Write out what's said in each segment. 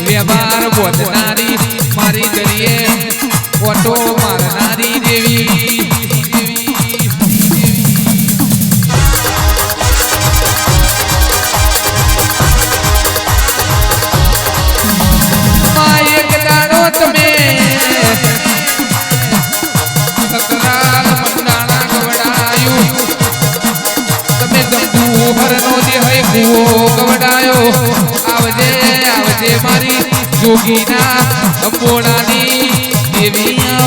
વ્યવહાર બોધનારી મારી દરિયે ઓટો મારનારી દેવી એક દાડો તમે સતરાલ મંડાણા ગવડાયું તમે જંબુ હરનો દેહ કુવો ગવડાયો આવજે આવજે મારી જોગીના અંબોડાની દેવીઓ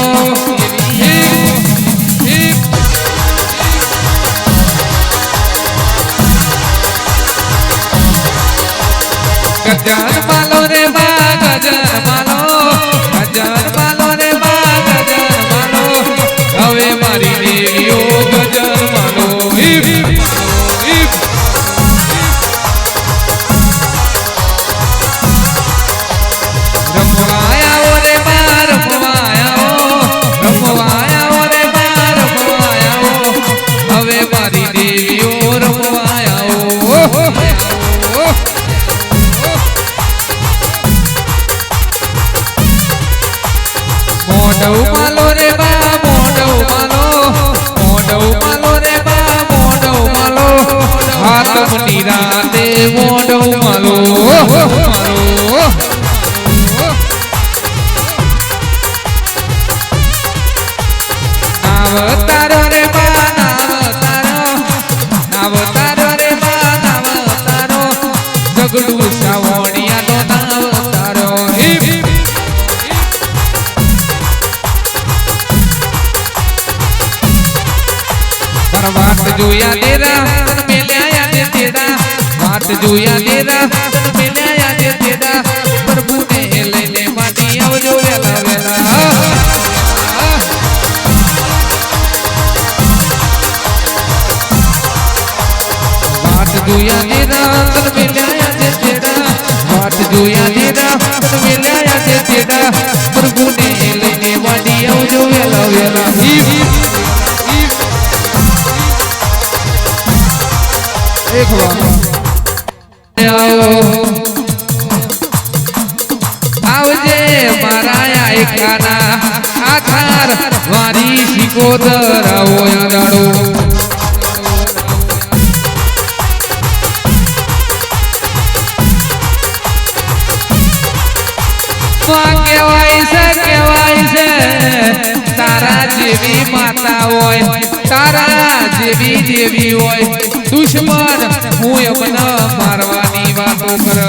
ગજન માલો રે બા ગજન માલો રે બા ગજન માલો હવે મારી દેવીઓ ગજન માલો મોઢવ માલો રે બા મોઢવ માલો રે બા મોઢવ માલો હાથ મની રાતે મોઢવ માલો નાવ તારો રે બા નાવ તારો રે બા નાવ તારો જગડું સાવણિયા નો નાવ તારો વાત જોયા તેરા તન મેલ્યા દે તેડા વાત જોયા તેરા તન મેલ્યા દે તેડા પ્રભુને લઈને માટી આવજો વેલા વેલા વાત જોયા તેરા તન મેલ્યા દે તેડા વાત જોયા તેરા તન મેલ્યા દે તેડા પ્રભુને લઈને માટી આવજો વેલા વેલા આવજે મારા એકાના આધાર વારી શિકોદર આવો દાડો કહેવાય છે તારા જેવી માતા હોય તારા જેવી દેવી હોય દુશ્મન હું એમને મારવાની વાતો કર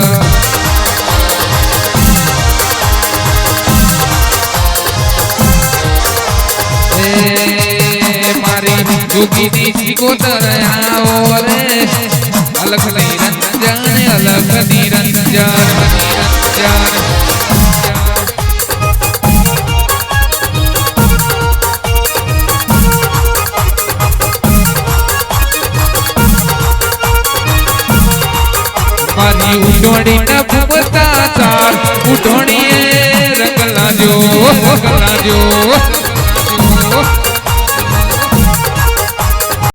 મારી જોગીની શિકોતર આવો રે અલગ નિરંજન અલગ નિરંજન મારી ઉઠોણી ન ભૂમતા ચાર ઉઠોણીએ રંગ લાજો